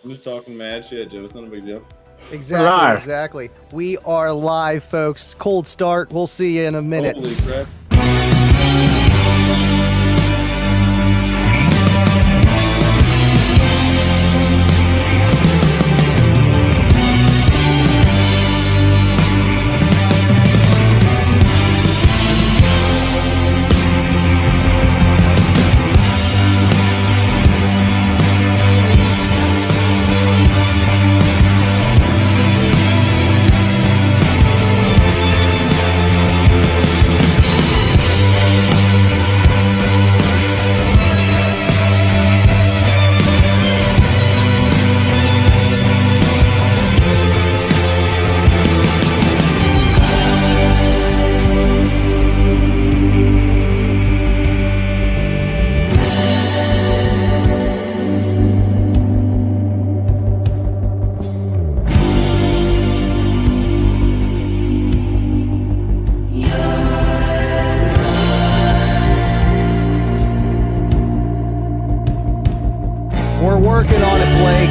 I'm just talking mad shit, Joe. It's not a big deal. Exactly, exactly. We are live, folks. Cold start. We'll see you in a minute. Holy crap. We're working on it, Blake.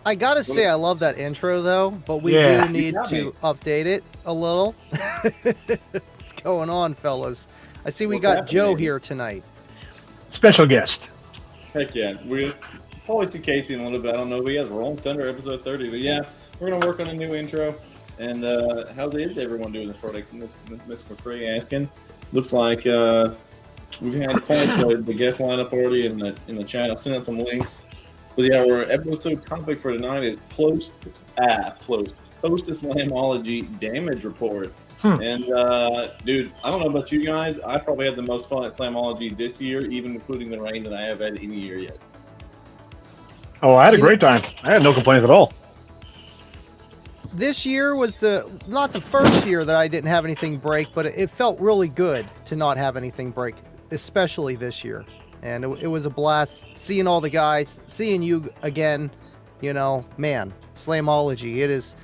I gotta say, I love that intro though, but we do need to update it a little. What's going on, fellas? I see we got Joe here tonight. Special guest. Heck yeah. We'll probably see Casey in a little bit. I don't know if he has Rolling Thunder episode 30, but yeah, we're going to work on a new intro. And how is everyone doing this product? Miss McCree asking. Looks like we've had quite the guest lineup already in the chat. I'll send out some links. But yeah, our episode topic for tonight is post a Slamology damage report. And dude, I don't know about you guys. I probably had the most fun at Slamology this year, even including the rain that I have had any year yet. Oh, I had a great time. I had no complaints at all. This year was not the first year that I didn't have anything break, but it felt really good to not have anything break, especially this year. And it was a blast seeing all the guys, seeing you again. You know, man, Slamology. It is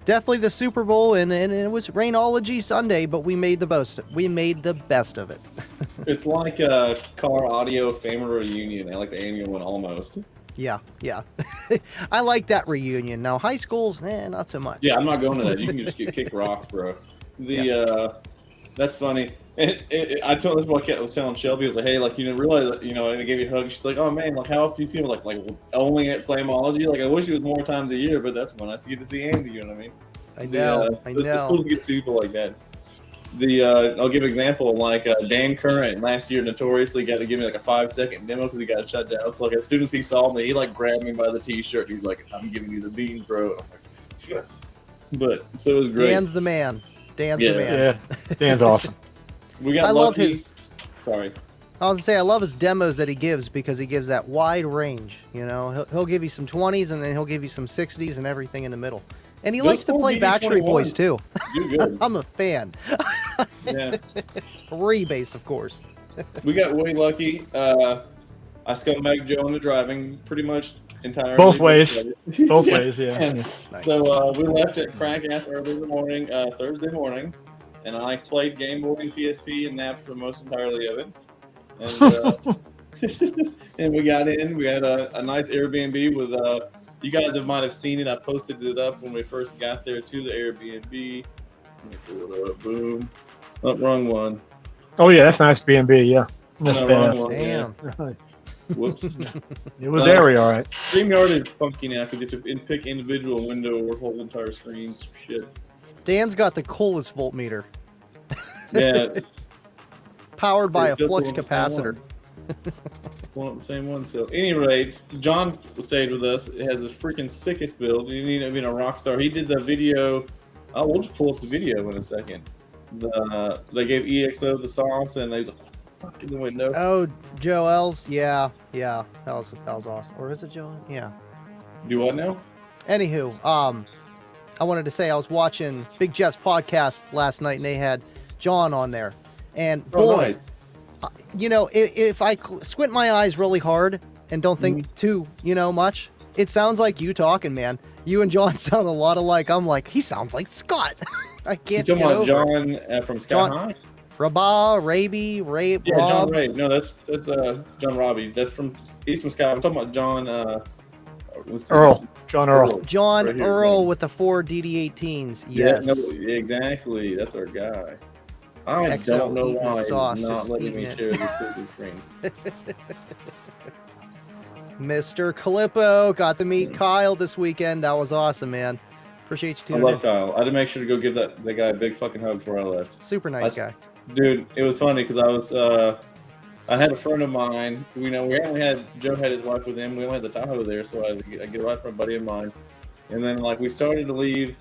definitely the Super Bowl, and it was Rainology Sunday, but we made the best of it. It's like a car audio Famer reunion, like the annual one almost. Yeah. I like that reunion. Now, high schools, not so much. Yeah, I'm not going to that. You can just kick rocks, bro. That's funny. I told this what I was telling Shelby. I was like, hey, like, you didn't realize that, and I gave you a hug. She's like, oh man, like, how often do you see him? Like only at Slamology. Like, I wish it was more times a year, but that's when I get to see Andy. You know what I mean? I know. It's cool to get to people like that. I'll give an example. Like Dan Current last year notoriously got to give me like a 5-second demo because he got shut down. So like as soon as he saw me, he like grabbed me by the t-shirt. He's like, "I'm giving you the beans, bro." I'm like, yes. But so it was great. Dan's the man. Dan's the man. Yeah, Dan's awesome. We got. I love his. Sorry. I was gonna say I love his demos that he gives because he gives that wide range. He'll give you some 20s and then he'll give you some 60s and everything in the middle. And he likes to play Backstreet Boys too. Do good. I'm a fan. Yeah. Rebase, of course. We got way lucky. I scumbag Joe into driving pretty much entirely. Both ways. Both Yeah. ways, yeah. Nice. So we left at crack ass early in the morning, Thursday morning, and I played Game Boy and PSP and napped for most entirely of it. And and we got in. We had a nice Airbnb with. You guys might have seen it. I posted it up when we first got there to the Airbnb. Let me pull it up. Boom. Oh, wrong one. Oh yeah, that's nice B&B. Yeah, that's No, wrong badass. one. Damn. Whoops. It was airy, all right. StreamYard is funky now because you have to pick individual window or whole entire screens. Shit. Dan's got the coolest voltmeter, Yeah. powered by a Still flux pulling the same capacitor. Pulling up the same one. So, at any rate, John stayed with us. It has the freaking sickest build. You need to be a rock star. He did the video. We'll just pull up the video in a second. They gave EXO the sauce, and they was like, fuck in the window. Oh, Joel's, yeah, that was awesome. Or is it Joel? Yeah. Do what now? Anywho, I wanted to say I was watching Big Jeff's podcast last night, and they had John on there, and Oh, boy, nice. if I squint my eyes really hard and don't think too, much, it sounds like you talking, man. You and John sound a lot alike. I'm like, he sounds like Scott. I can't You get talking about over it. John from Sky John- High? Rabah, Raby, Ray, Yeah, Rob. John Ray. No, that's John Robbie. He's from Sky. I'm talking about John. Earl. John Earl. John Right here, Earl right. with the 4 DD18s. Yes. Yeah, no, exactly. That's our guy. I XO don't know eating why sauce, he's not just letting me eating it. share this Google screen. Mr. Calippo got to meet Kyle this weekend. That was awesome, man. Appreciate you I tuning love in. Kyle. I had to make sure to go give that guy a big fucking hug before I left. Super nice guy. Dude, it was funny because I had a friend of mine. We only had Joe had his wife with him. We only had the Tahoe there, so I get a ride from a buddy of mine. And then like we started to leave,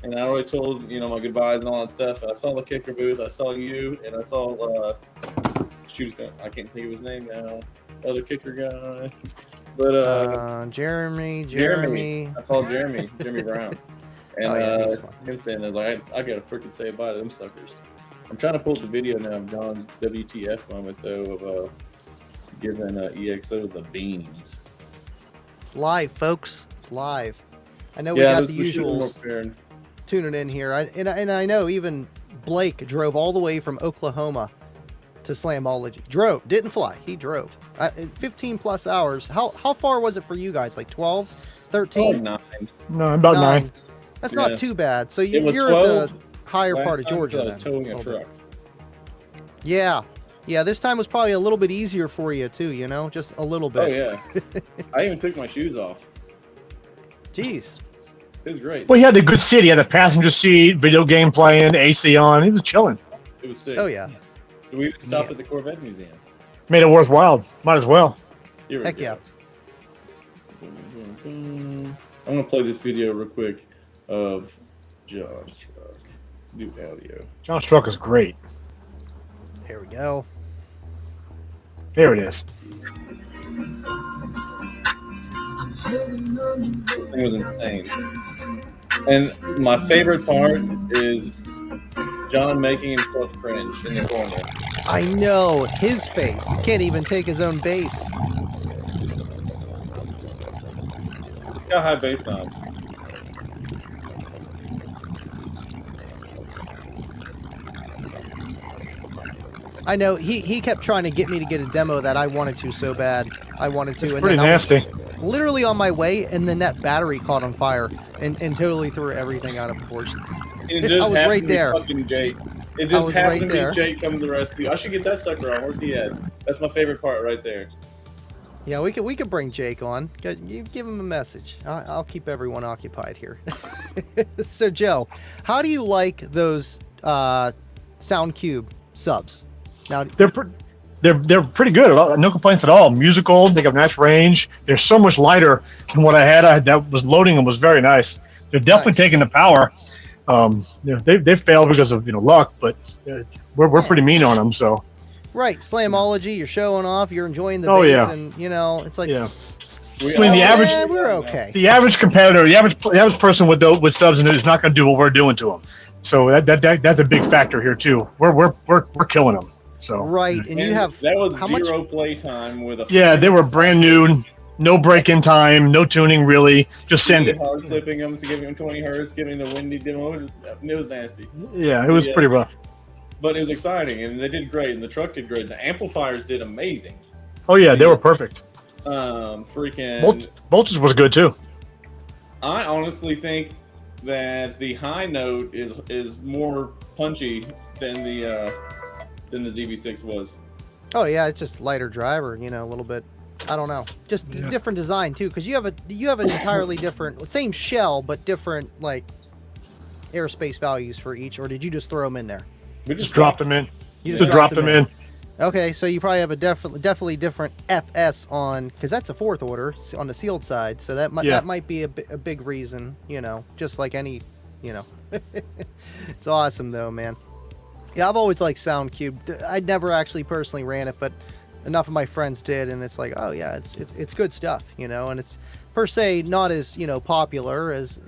and I already told my goodbyes and all that stuff. I saw the kicker booth. I saw you, and I saw I can't think of his name now. Other kicker guy, but Jeremy. I saw Jeremy Brown, and Oh, yeah, he's fun. him saying that like I gotta freaking say bye to them suckers. I'm trying to pull up the video now of John's WTF moment though of giving EXO the beans. It's live, folks. It's live. I know Yeah, we got the we should've more usuals prepared. tuning in here. And I know even Blake drove all the way from Oklahoma to Slamology. Didn't fly. He drove. 15 plus hours. How far was it for you guys? Like 12, 13? Oh, 9. No, about 9. That's Yeah. not too bad. So It was you're 12 at the higher Last part of time Georgia I was then. towing a little bit. truck. Yeah. This time was probably a little bit easier for you too, just a little Oh bit. yeah. I even took my shoes off. Jeez. It was great. Well, he had the good seat. He had the passenger seat, video game playing, AC on. He was chilling. It was sick. Oh yeah. We stopped Yeah. at the Corvette Museum. Made it worthwhile. Might as well. Here we Heck go. yeah. I'm gonna play this video real quick of John's truck. Do audio. John's truck is great. There we go. There it is. This thing was insane. And my favorite part is John making himself cringe in the corner. I know his face. He can't even take his own bass. It's got high bass on. I know he kept trying to get me to get a demo that I wanted to so bad. I wanted to, It's and pretty then I was nasty. literally on my way, and then that battery caught on fire and totally threw everything out of proportion. It I just was happened right to be there. Fucking Jake. It just was happened right to there. be Jake coming to the rescue. I should get that sucker on. Where's he at? That's my favorite part right there. Yeah, we could bring Jake on. You give him a message. I'll keep everyone occupied here. So Joe, how do you like those SoundCube subs? Now They're pretty good. No complaints at all. Musical. They got nice range. They're so much lighter than what I had. That was loading them was very nice. They're definitely Nice. taking the power. They failed because of luck, but we're pretty mean on them. So right, Slamology, you're showing off, you're enjoying the Oh, bass, yeah. and it's like yeah, We I mean, the all- average- yeah, we're okay. the average competitor, the average person with subs in it is not going to do what we're doing to them. So that's a big factor here too. We're killing them. So Right, and you have that was how much? zero play time with a yeah, they were brand new. No break-in time, no tuning really. Just send it. hard clipping them to giving them 20 hertz, giving the windy demo. It was nasty, Yeah, it was Yeah. pretty rough. but it was exciting, and they did great, and the truck did great. The amplifiers did amazing. Oh yeah, they were perfect. Freaking. Voltage was good too. I honestly think that the high note is more punchy than the ZV6 was. Oh yeah, it's just lighter driver, a little bit. I don't know, just Yeah. different design too, because you have an entirely different, same shell but different like airspace values for each. Or did you just throw them in there? We Just dropped them in. You Just dropped them in. Okay, so you probably have a definitely different FS on, because that's a fourth order on the sealed side. So that might be a big reason, just like any, It's awesome though, man. Yeah, I've always liked SoundCube. I never actually personally ran it, but enough of my friends did, and it's like, oh yeah, it's good stuff, and it's per se not as popular as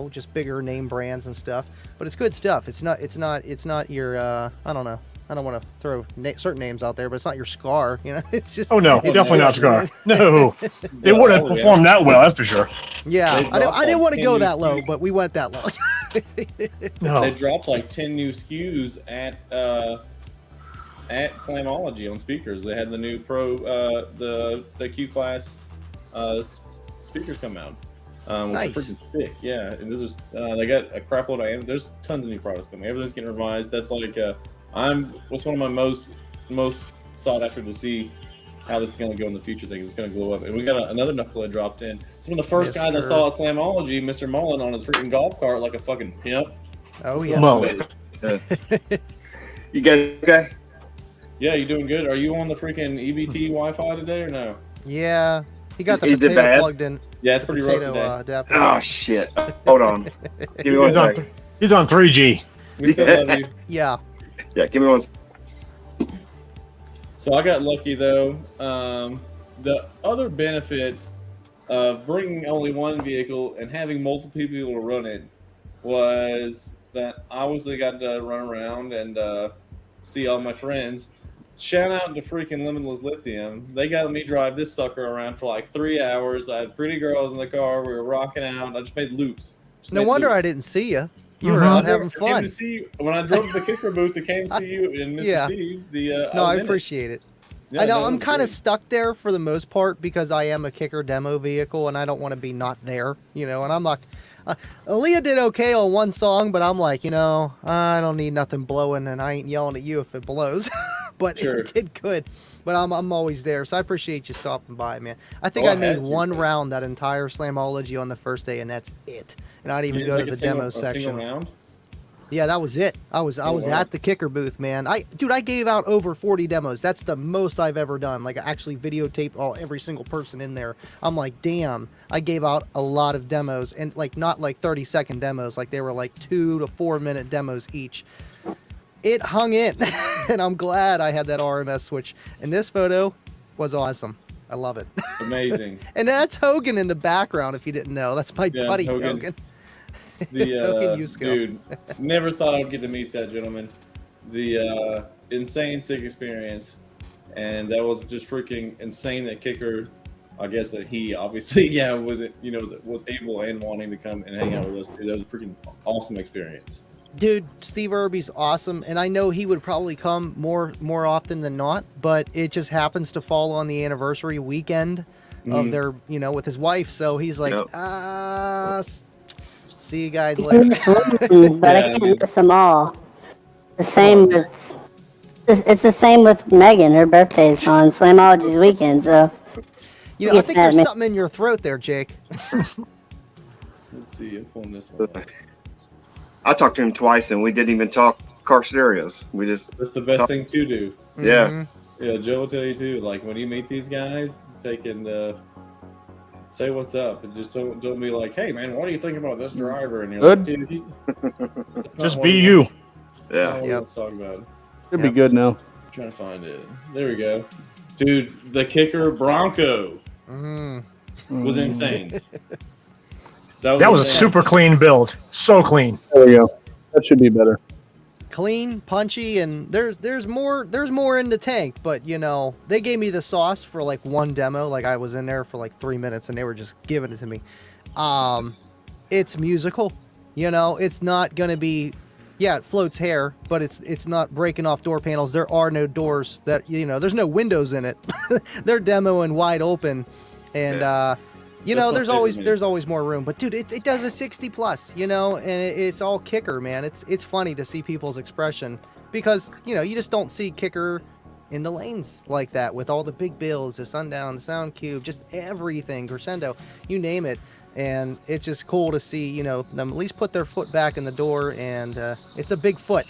just bigger name brands and stuff, but it's good stuff. It's not your I don't know. I don't want to throw certain names out there, but it's not your Scar, It's just. Oh no, it's definitely not good, Scar. No, they wouldn't have performed that well. That's for sure. Yeah, They I didn't dropped want to like go 10 that low, SKUs. but we went that low. No. They dropped like 10 new SKUs at Slamology on speakers. They had the new Pro, the Q class speakers come out. Which Nice. are freaking sick, yeah. And this is they got a crap load of there's tons of new products coming. Everything's getting revised. That's like what's one of my most sought after to see how this is going to go in the future. Thing it's going to glow up. And we got another knucklehead dropped in. It's one of the first guys I Mr. saw at Slamology, Mr. Mullen, on his freaking golf cart like a fucking pimp. Oh yeah. Well, You guys okay? Yeah, you doing good? Are you on the freaking EBT Wi-Fi today or no? Yeah, he got the Is it potato bad? plugged in. Yeah, it's The pretty rough potato today. adapter. Oh shit! Hold on. Give me one second. he's on 3G. We still love you. Yeah. Yeah, give me one. So I got lucky though. The other benefit of bringing only one vehicle and having multiple people to run it was that I obviously got to run around and see all my friends. Shout out to freaking Limitless Lithium. They got me drive this sucker around for like 3 hours. I had pretty girls in the car. We were rocking out. I just made loops. No wonder I didn't see you. You were Mhm. out having I came fun. to see you. When I drove to the kicker booth, I came to see you and Mr. Yeah. Steve. No, I was in it. appreciate it. Yeah, I know no, I'm it was kind of great. stuck there for the most part because I am a kicker demo vehicle and I don't want to be not there, and I'm not. Aaliyah did okay on one song, but I'm like, I don't need nothing blowing, and I ain't yelling at you if it blows. But Sure. it did good. But I'm always there, so I appreciate you stopping by, man. I think Oh, I I made had to, one man. round that entire Slamology on the first day, and that's it. And I didn't even You go didn't to take the a demo single section. round? Yeah, that was it. I was wow. at the kicker booth, man. I gave out over 40 demos. That's the most I've ever done. Like, I actually videotaped every single person in there. I'm like, damn, I gave out a lot of demos, and like not like 30-second demos. Like they were like 2 to 4 minute demos each. It hung in, and I'm glad I had that RMS switch. And this photo was awesome. I love it. Amazing. And that's Hogan in the background. If you didn't know, that's my Yeah, buddy Hogan. Hogan. The Hogan Yusko. dude, never thought I'd get to meet that gentleman. The insane sick experience, and that was just freaking insane. That kicker, I guess that he obviously was able and wanting to come and hang out with us. Dude, that was a freaking awesome experience. Dude, Steve Irby's awesome, and I know he would probably come more often than not, but it just happens to fall on the anniversary weekend of Mhm. their, with his wife, so he's like, Yep. see you guys later. It's raining, but Yeah, I dude. can't miss them all. The same with it's the same with Megan. Her birthday's on Slamology's weekend, so You know, I think there's something in your throat there, Jake. Let's see. I'm pulling this one up. I talked to him twice, and we didn't even talk car stereos. We just That's the best thing to do. yeah. Mhm. Yeah, Joe will tell you too. Like when you meet these guys, take and say what's up, and just don't be like, "Hey man, what do you think about this driver?" And you're like, Good. "Dude, that's not Just what be he you. wants- Yeah. not what he Yep. wants to talk about." Should Yep. be good now. I'm trying to find it. There we go, dude. The kicker Bronco Mhm. was insane. That was a intense. super clean build. So clean. There we go. That should be better. Clean, punchy, and there's more in the tank. But you know, they gave me the sauce for like one demo. Like I was in there for like 3 minutes, and they were just giving it to me. It's musical. You know, it's not gonna be. Yeah, it floats hair, but it's not breaking off door panels. There are no doors that there's no windows in it. They're demoing wide open, and That's my there's favorite always more room. But dude, it does a 60 plus, and it's all kicker, man. It's funny to see people's expression because you just don't see kicker in the lanes like that with all the big bills, the Sundown, the Sound Cube, just everything, Crescendo, you name it. And it's just cool to see, them at least put their foot back in the door, and it's a big foot.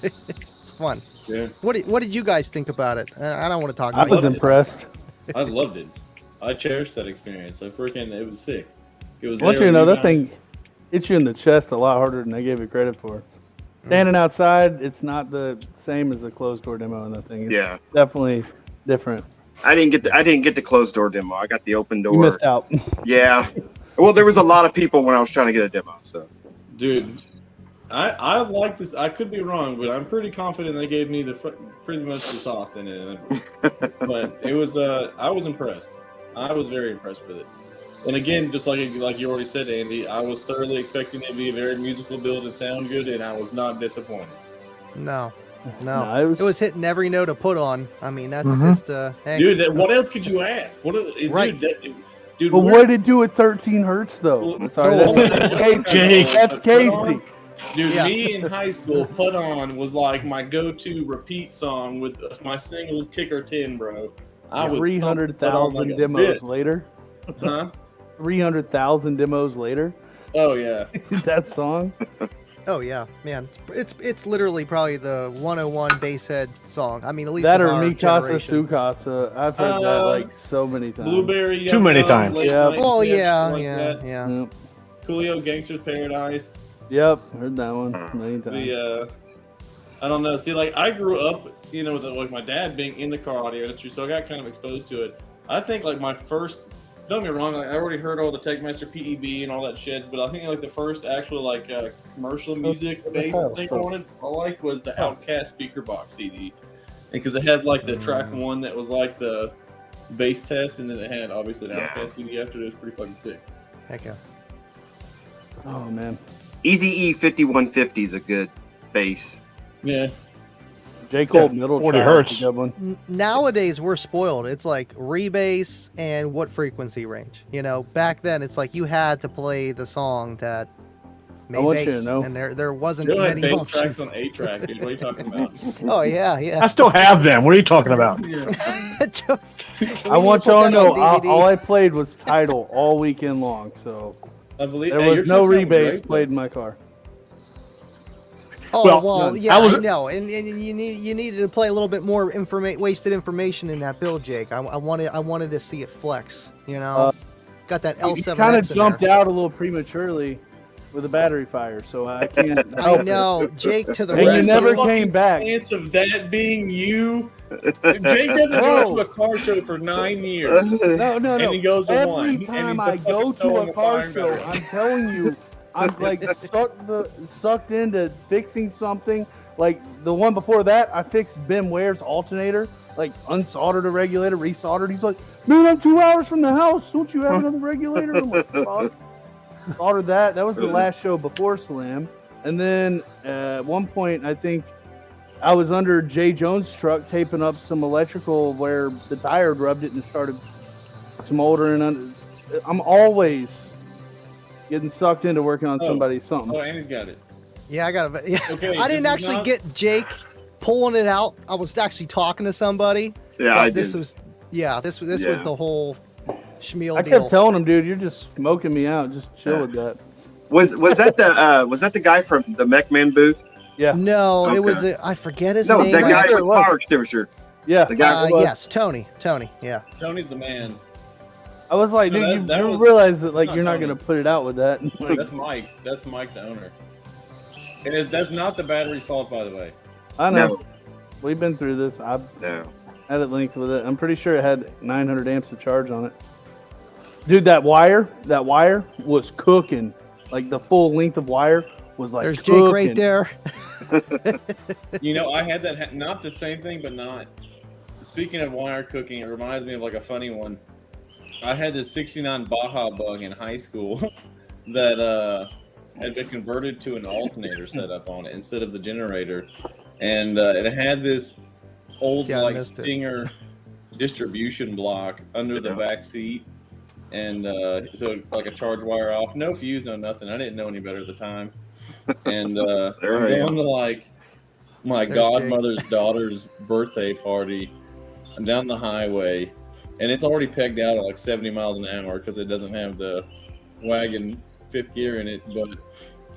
It's fun. Yeah, What did you guys think about it? I don't want to talk I about was it. impressed. I loved it. I cherished that experience. It was sick. It was. I want there you to know when that guys- thing hits you in the chest a lot harder than they gave it credit for. Standing outside, it's not the same as a closed door demo on that thing. It's Yeah. definitely different. I didn't get the closed door demo. I got the open door. You missed out. Yeah. Well, there was a lot of people when I was trying to get a demo. So Dude, I like this. I could be wrong, but I'm pretty confident they gave me pretty much the sauce in it. But it was I was impressed. I was very impressed with it. And again, just like you already said, Andy, I was thoroughly expecting it to be a very musical build and sound good, and I was not disappointed. No. No, It was hitting every note to put on. I mean, that's Mhm. just hey. Dude, what else could you ask? Right. Dude, But we're- what did it do at 13 hertz though? I'm sorry, Oh, that's Casey. Jake. That's Casey. Dude, Yeah. me in high school, Put On was like my go-to repeat song with my single Kicker 10, bro. I would 300,000 like a demos bitch. later. Huh? 300,000 demos later. Oh yeah. That song. Oh yeah, man. It's literally probably the 101 basshead song. I mean, at least That of or our Mikasa generation. Sukasa. I've heard that like so many times. Blueberry. Too many Yum, times. Late Yeah. Night Oh Tips, yeah, like yeah, that. yeah. Yep. Coolio Gangster's Paradise. Yep, heard that one many times. The I don't know. See, like I grew up, with like my dad being in the car audio industry, so I got kind of exposed to it. I think like my first. Don't get me wrong. Like, I already heard all the Techmaster PEB and all that shit, but I think like the first actual like commercial music bass thing I liked was the Outcast speaker box CD, because it had like the track one that was like the bass test, and then it had obviously the Outcast CD after it. It was pretty fucking sick. Heck yeah. Oh man, Easy E 5150 is a good bass. Yeah. J. Cole Yeah, Middle 40 Child hertz. is a good one. Nowadays we're spoiled. It's like rebase and what frequency range. Back then it's like you had to play the song that made want you bass, to know. and there wasn't Joe had many bass tracks options. on 8-track, dude. What are you talking about? Oh yeah, I yeah. still have them. What are you talking about? I want y'all to know all I played was Tidal all weekend long, so I believe there hey, was your no shit sounds rebates great, played in my car. Oh Well, well, none. yeah, I was- I know, and you needed to play a little bit more wasted information in that build, Jake. I wanted to see it flex. Got that He L7X kind in of jumped there. out a little prematurely with a battery fire, so I can't. I help it. know, Jake to the And you rescue. never Fucking came back. Chance of that being you. Jake doesn't go Whoa. to a car show for 9 years. No, And he goes to one, Every and time he's the I go fucking toe to on a the car fire show, battery. I'm telling you, I'm like sucked into fixing something. Like the one before that, I fixed Ben Ware's alternator, like unsoldered a regulator, resoldered. He's like, "Man, I'm 2 hours from the house. Don't you have another regulator?" I'm like, "Fuck." Soldered that. That was the last show before Slam. And then at one point, I think I was under Jay Jones' truck taping up some electrical where the tire rubbed it and it started smoldering. I'm always getting sucked into working on somebody's something. Oh, Andy's got it. Yeah, I got it. Yeah. Okay, I didn't this is actually not- get Jake pulling it out. I was actually talking to somebody. Yeah, but I this did. was this was Yeah. the whole schmeal I deal. kept telling him, dude, you're just smoking me out. Just chill with that. Was that the guy from the MechMan booth? Yeah. No, Okay. it was I forget his No, name. that I guy actually- it with was. power extinguisher. Yeah. The guy. yes, Tony. Yeah. Tony's the man. I was like, No, dude, that you was- realize that like not you're not Tony. gonna put it out with that. Wait, that's Mike. That's Mike, the owner. And that's not the battery's fault, by the way. I know. No, We've been through this. I no. had it linked with it. I'm pretty sure it had 900 amps of charge on it. Dude, that wire was cooking. Like the full length of wire was like There's cooking. Jake right there. You know, I had that, not the same thing, but not. Speaking of wire cooking, it reminds me of like a funny one. I had this 69 Baja Bug in high school that had been converted to an alternator setup on it instead of the generator. And it had this old See, I like missed it. Stinger distribution block under the back seat. And so like a charge wire off, no fuse, no nothing. I didn't know any better at the time. And I'm There I am. going to like my There's godmother's daughter's birthday party. I'm down the highway, and it's already pegged out at like 70 miles an hour because it doesn't have the wagon fifth gear in it. But it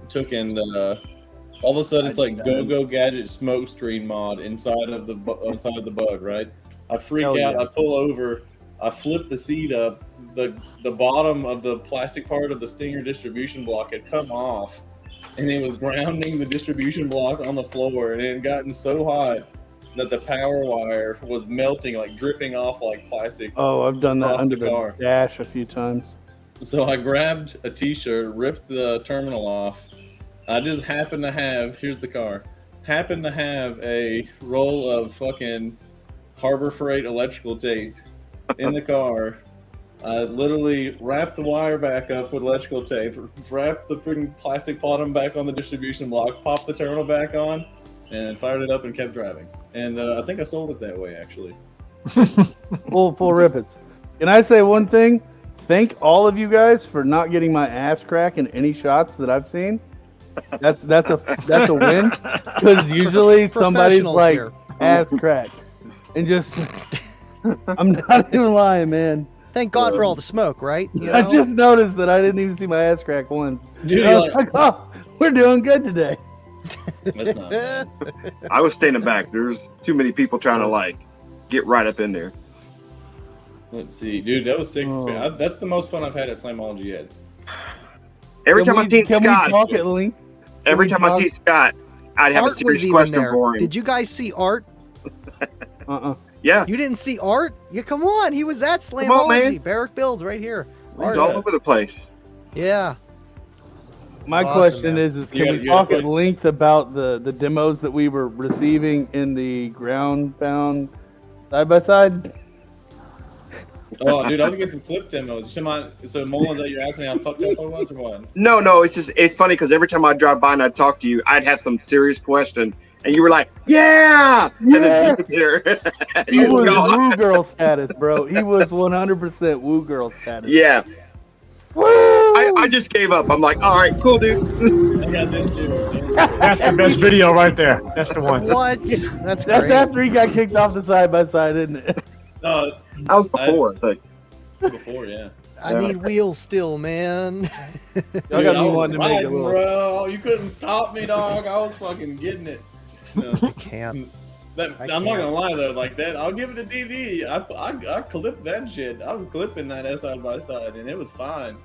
took in all of a sudden it's like Go Gadget smoke screen mod inside of the Bug, right? I freak Hell out. yeah. I pull over. I flip the seat up. The bottom of the plastic part of the Stinger distribution block had come off, and it was grounding the distribution block on the floor, and it had gotten so hot that the power wire was melting, like dripping off like plastic. Oh, I've done that Off under the the car. dash a few times. So I grabbed a t-shirt, ripped the terminal off. I just happened to have, here's the car, happened to have a roll of fucking Harbor Freight electrical tape in the car. I literally wrapped the wire back up with electrical tape, wrapped the freaking plastic bottom back on the distribution block, popped the terminal back on, and fired it up and kept driving. And I think I sold it that way, actually. Full rippets. Can I say one thing? Thank all of you guys for not getting my ass crack in any shots that I've seen. That's a win, because usually somebody's Professionals like here. ass crack, and just I'm not even lying, man. Thank God for all the smoke, right? You I know? just noticed that I didn't even see my ass crack once. Dude, I you're was like, like, oh, we're doing good today. that's not bad. I was standing back. There's too many people trying to like get right up in there. Let's see, dude, that was sick. Oh. That's the most fun I've had at Slamology yet. Every Can time we- I see can we Scott, talk at length? every we time I talk? see Scott, I'd have a Art serious was even question there. for him. Did you guys see Art? Yeah, You didn't see Art? Yeah, come on. He was at Come on, man. Slamology. Barrack Builds right here. he's Art. all over the place. Yeah. My That's awesome, question man. is You can gotta- we you gotta talk at put- length about the demos that we were receiving in the ground pound side by side? Oh, dude, I was getting some clip demos. So Mullen, that you're asking how fucked up I was or what? No, it's funny because every time I drive by and I'd talk to you, I'd have some serious question, and you were like, "Yeah," and then here, He you was go, woo girl status, bro. He was 100% woo girl status. yeah. Woo! I just gave up. I'm like, all right, cool, dude. I got this too. That's the best video right there. That's the one. What? That's That's great. after he got kicked off the side by side, isn't it? No, That was before. I think. before, yeah. I need wheels still, man. Y'all Dude, got I me was wanting to make a riding, little. bro. You couldn't stop me, dog. I was fucking getting it. No. Can't. I'm I not can't. gonna lie though, like that, I'll give it a DD. I clipped that shit. I was clipping that side by side, and it was fine.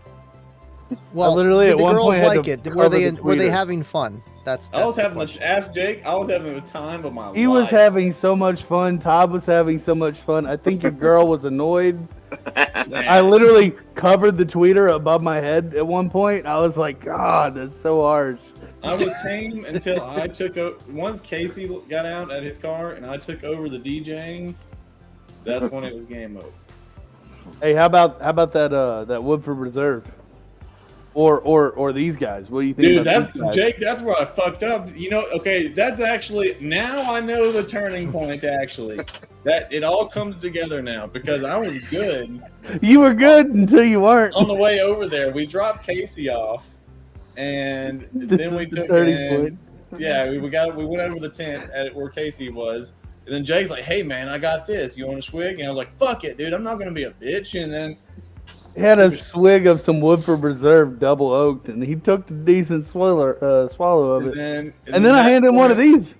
Well, literally did at the one girls point had like to it? cover Were they the were they tweeter. having fun? That's I was the having question. ask Jake. I was having the time of my life. He was having so much fun. Todd was having so much fun. I think your girl was annoyed. I literally covered the tweeter above my head at one point. I was like, God, that's so harsh. I was tame until I took over. Once Casey got out at his car and I took over the DJing, that's when it was game over. Hey, how about that Woodford Reserve? Or these guys? What do you think Dude, about that's these guys? Jake. That's where I fucked up. You know, okay, that's actually now I know the turning point. Actually, that it all comes together now because I was good You were good until you weren't. on the way over there. We dropped Casey off, and This then we is the took turning in, point. yeah, we went over the tent at where Casey was, and then Jake's like, "Hey man, I got this. You want a swig?" And I was like, "Fuck it, dude. I'm not gonna be a bitch." And then He had a swig of some Woodford Reserve double oaked, and he took the decent swallow of it. And then I handed him one of these.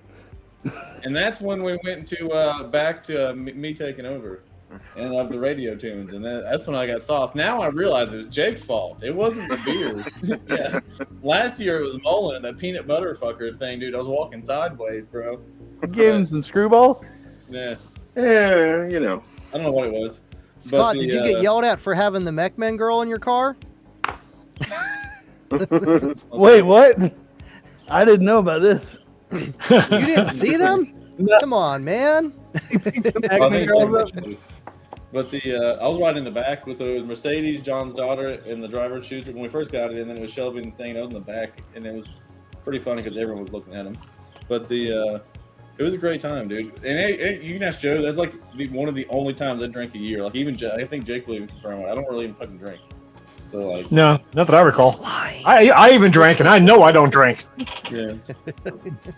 And that's when we went to back to me taking over, and of the radio tunes, and that's when I got sauce. Now I realize it's Jake's fault. It wasn't the beers. Yeah, last year it was Mullen, that peanut butter fucker thing, dude. I was walking sideways, bro. I gave him some screwball. Yeah, Yeah, you know. I don't know what it was. Scott, did you get yelled at for having the Mechman girl in your car? Wait, what? I didn't know about this. You didn't see them? Come on, man. But I was riding in the back, so it was Mercedes, John's daughter, and the driver shooter when we first got it, and then it was Shelby and the thing. I was in the back, and it was pretty funny because everyone was looking at him. But it was a great time, dude. And you can ask Joe. That's like one of the only times I drink a year. Like even I think Jake will even confirm it. I don't really even fucking drink. So like, No, not that I recall. I even drank, and I know I don't drink. yeah.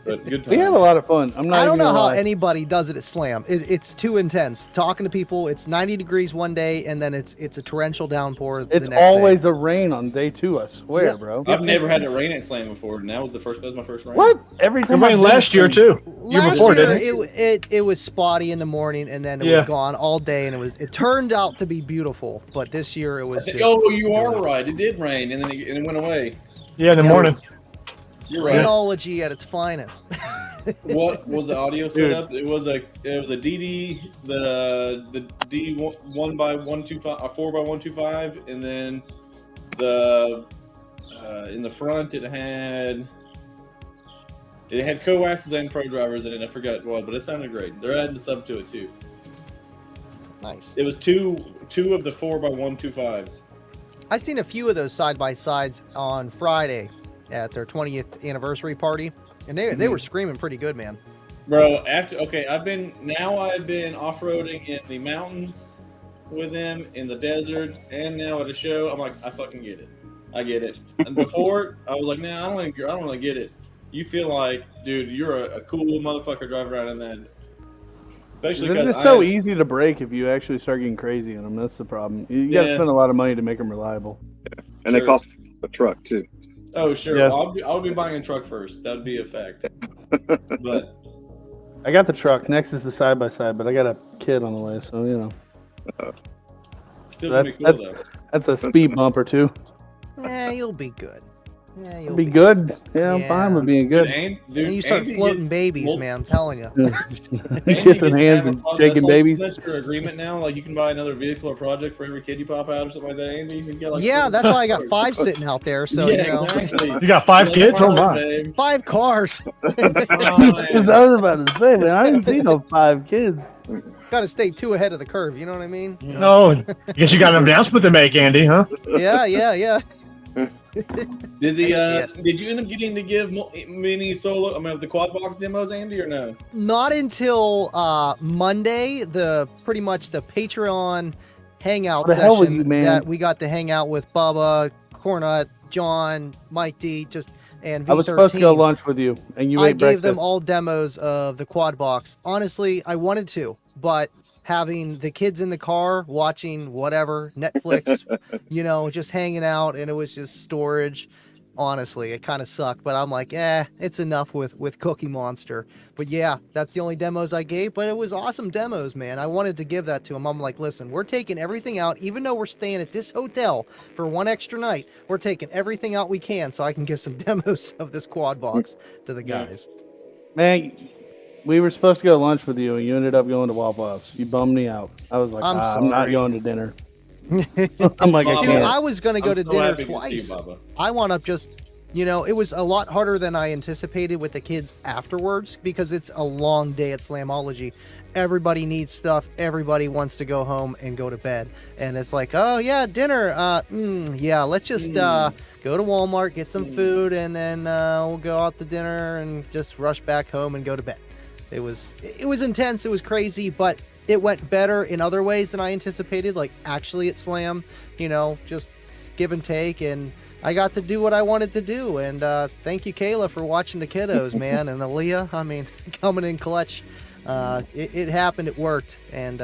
But good time. We had a lot of fun. I'm not. I don't even know gonna how lie. anybody does it at Slam. It's too intense. Talking to people, it's 90 degrees one day, and then it's a torrential downpour the It's next always day. a rain on day 2. I swear, Yeah. bro. I've never had it rain at Slam before, and that was my first rain. What? Every It time. rained last year too. Year Last before, year, didn't it? it was spotty in the morning, and then it Yeah. was gone all day, and it turned out to be beautiful. But this year it was just. Oh, you are it was right. It did rain, and then it went away. Yeah, in the Yeah. morning. You're right. Rainology at its finest. What was the audio setup? It was a DD, the D 1x125, 4x125, and then the in the front it had coaxes and pro drivers in it. I forgot what, but it sounded great. They're adding sub to it too. Nice. It was two of the 4x125s. I seen a few of those side by sides on Friday at their 20th anniversary party, and they were screaming pretty good, man. Bro, I've been off-roading in the mountains with them, in the desert, and now at a show. I'm like, I fucking get it. I get it. And before, I was like, nah, I don't really get it. You feel like, dude, you're a cool motherfucker driving around in that. Especially They're because just so easy to break if you actually start getting crazy in them. That's the problem. You got to spend a lot of money to make them reliable. And they cost a truck too. Oh, sure. Yeah. Well, I'll be buying a truck first. That'd be a fact. But I got the truck. Next is the side by side, but I got a kid on the way, so you know. still gonna be cool though. That's a speed bump or two. Yeah, you'll be good. Yeah, you'll Be good. Yeah, I'm Yeah. fine with being Dude, good. And you start Andy floating gets- babies, well, man. I'm telling you. Andy Kissing gets to hands have a and project. shaking babies. That's your agreement now. Like you can buy another vehicle or project for every kid you pop out or something like that. Andy, he's got like Yeah, 4 that's why I got cars. 5 sitting out there. So yeah, you know, exactly. You got 5 kids? Oh my. Babe. 5 cars. Oh, I man. was about to say, man, I didn't see no 5 kids. Got to stay 2 ahead of the curve. You know what I mean? No, I guess you got an announcement to make, Andy, huh? Yeah. Did you end up getting to give mini solo? I mean, the quad box demos, Andy, or no? Not until Monday. Pretty much the Patreon hangout Where the hell were session you, man? that we got to hang out with Bubba, Cornut, John, Mike D, and V13. I was supposed to go lunch with you, and you I ate gave breakfast. them all demos of the quad box. Honestly, I wanted to, but having the kids in the car watching whatever, Netflix, just hanging out, and it was just storage. Honestly, it kind of sucked, but I'm like, it's enough with Cookie Monster. But yeah, that's the only demos I gave, but it was awesome demos, man. I wanted to give that to them. I'm like, listen, we're taking everything out, even though we're staying at this hotel for 1 extra night, we're taking everything out we can so I can give some demos of this quad box to the guys. Man, we were supposed to go to lunch with you, and you ended up going to Waffle House. You bummed me out. I was like, I'm not sorry. going to dinner. I'm like, I Dude, Dude, can't. I was going to go I'm to so dinner happy to see you, twice. Bubba. I wound up just, it was a lot harder than I anticipated with the kids afterwards because it's a long day at Slamology. Everybody needs stuff. Everybody wants to go home and go to bed. And it's like, oh, yeah, dinner. Let's just go to Walmart, get some food, and then we'll go out to dinner and just rush back home and go to bed. It was intense. It was crazy, but it went better in other ways than I anticipated. Like actually at Slam, just give and take, and I got to do what I wanted to do. And thank you, Kayla, for watching the kiddos, man. And Aaliyah, I mean, coming in clutch. It happened. It worked. And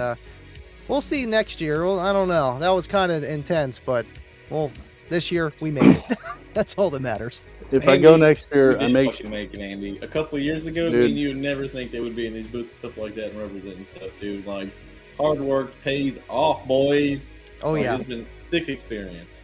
we'll see next year. Well, I don't know. That was kind of intense, but well, this year we made it. That's all that matters. If I go next year, we I did make fucking make it, Andy. A couple of years ago, Dude. you would never think they would be in these booths and stuff like that and representing stuff, dude. Like, hard work pays off, boys. Oh, Like, yeah. It's been a sick experience.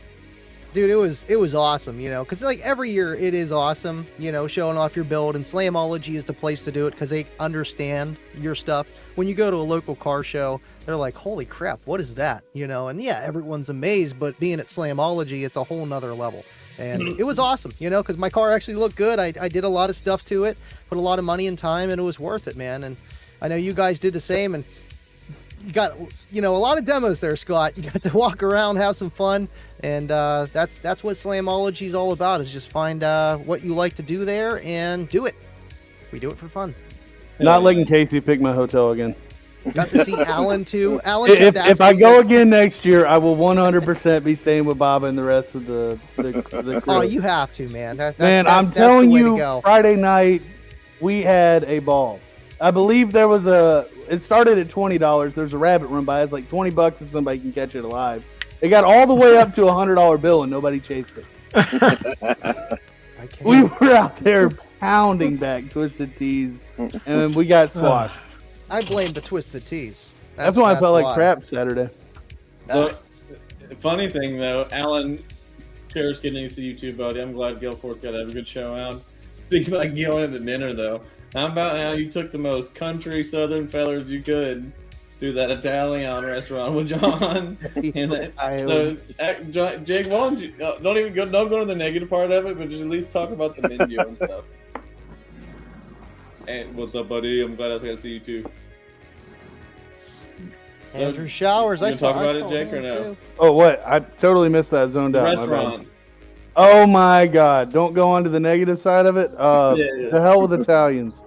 Dude, it was awesome, you know, because like every year it is awesome, you know, showing off your build, and Slamology is the place to do it because they understand your stuff. When you go to a local car show, they're like, holy crap, what is that? You know, and yeah, everyone's amazed, but being at Slamology, it's a whole nother level. And it was awesome, you know, because my car actually looked good. I did a lot of stuff to it, put a lot of money and time, and it was worth it, man. And I know you guys did the same, and you got, you know, a lot of demos there, Scott. You got to walk around, have some fun, and that's what Slamology is all about, is just find what you like to do there and do it. We do it for fun. not letting Casey pick my hotel again. Got to see Alan, too. Alan If kept I asking, go he's like, again next year, I will 100% be staying with Bob and the rest of the crew. oh, you have to, man. Man, I'm that's telling the way to you, go. Friday night, we had a ball. I believe there was it started at $20. There's a rabbit run by. It's like $20 if somebody can catch it alive. It got all the way up to a $100 bill and nobody chased it. I can't. We were out there pounding back Twisted Teas, and we got sloshed. I blame the Twisted Teas. That's why I felt like why. crap Saturday. So, funny thing though, Alan, cheers getting to see you too, buddy. I'm glad Guilford's got to have a good show out. Speaking about going into dinner though, how about how you took the most country southern fellers you could to that Italian restaurant with John? And Jake, why don't you don't go to the negative part of it, but just at least talk about the menu and stuff. And what's up, buddy? I'm glad I got to see you too. So, Andrew Showers. you I gonna saw. talk about I it, saw Jake, him or no? too. Oh, what? I totally missed that. Zoned out. My bad. restaurant. Oh my God! Don't go on to the negative side of it. Yeah. The hell with Italians.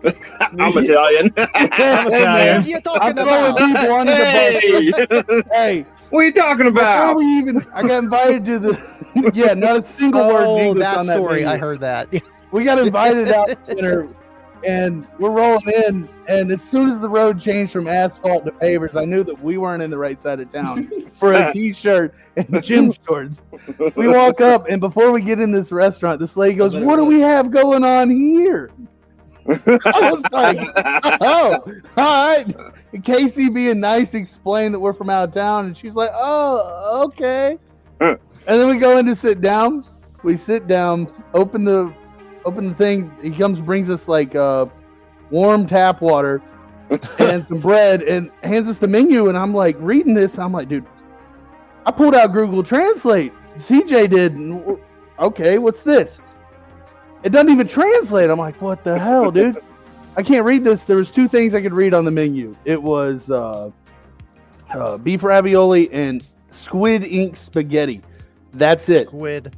I'm Italian. I'm Italian. What are you talking I'm throwing about? people under the bus. Hey, Hey, what are you talking before about? we even, I got invited to the. Yeah, not a single word in Oh, English that on that story. menu. I heard that. We got invited out to dinner, and we're rolling in. And as soon as the road changed from asphalt to pavers, I knew that we weren't in the right side of town for a t-shirt and gym shorts. We walk up, and before we get in this restaurant, this lady goes, "What do we have going on here?" I was like, "Oh, all right." And Casey, being nice, explained that we're from out of town, and she's like, "Oh, okay." And then we go in to sit down. We sit down, open the thing. He comes, brings us like warm tap water and some bread, and hands us the menu. And I'm like reading this. I'm like, dude, I pulled out Google Translate. CJ did. And okay, what's this? It doesn't even translate. I'm like, what the hell, dude? I can't read this. There was two things I could read on the menu. It was beef ravioli and squid ink spaghetti. That's it. Squid.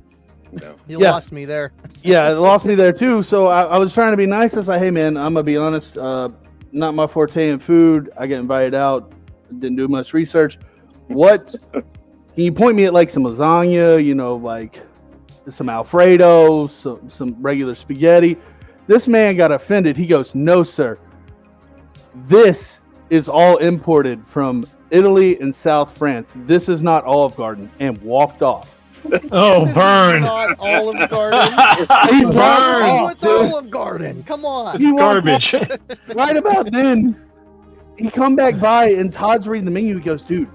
No. You Yeah. lost me there. Yeah, it lost me there too. So I was trying to be nice. I said, hey man, I'm gonna be honest. Not my forte in food. I got invited out. Didn't do much research. What? Can you point me at like some lasagna? You know, like some Alfredo, some regular spaghetti. This man got offended. He goes, no, sir. This is all imported from Italy and South France. This is not Olive Garden, and walked off. Oh, This burn. is not Olive Garden. He What's walked wrong off, with dude. Olive Garden? Come on. He walked Garbage. off. Right about then, he come back by, and Todd's reading the menu. He goes, dude,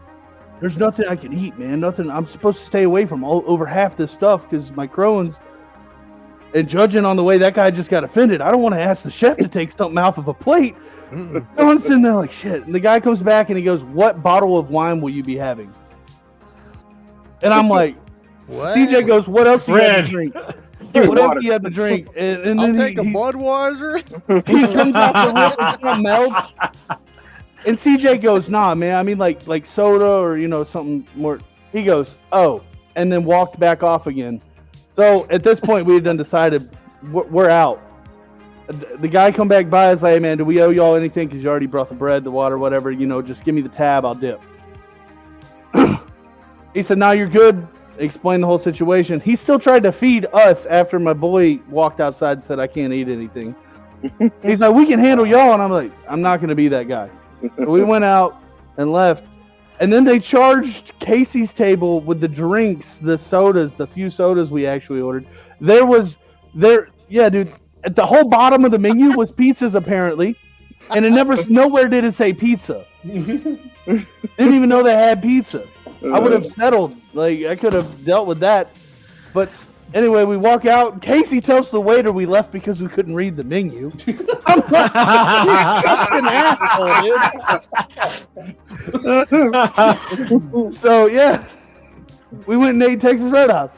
there's nothing I can eat, man. Nothing. I'm supposed to stay away from over half this stuff because my Crohn's. And judging on the way that guy just got offended, I don't want to ask the chef to take something off of a plate. Mm-mm. So I'm sitting there like, shit. And the guy comes back and he goes, what bottle of wine will you be having? And I'm like, What? CJ goes, what else do you have Red. to drink? What else do you have to drink? And I'll then take a he Budweiser. he comes out the room and melts. And CJ goes, nah, man. I mean, like soda or, you know, something more. He goes, oh, and then walked back off again. So at this point, we had done decided we're out. The guy come back by, is like, hey, man, do we owe y'all anything? Because you already brought the bread, the water, whatever. You know, just give me the tab. I'll dip. He said, no, you're good. explained the whole situation. He still tried to feed us after my boy walked outside and said, I can't eat anything. He's like, we can handle y'all. And I'm like, I'm not going to be that guy. So we went out and left. And then they charged Casey's table with the drinks, the sodas, the few sodas we actually ordered. Yeah, dude, at the whole bottom of the menu was pizzas apparently. And nowhere did it say pizza. Didn't even know they had pizza. I would have settled. Like, I could have dealt with that. But anyway, we walk out. Casey tells the waiter we left because we couldn't read the menu. I'm like, an asshole, dude. So, yeah. We went and ate Texas Roadhouse.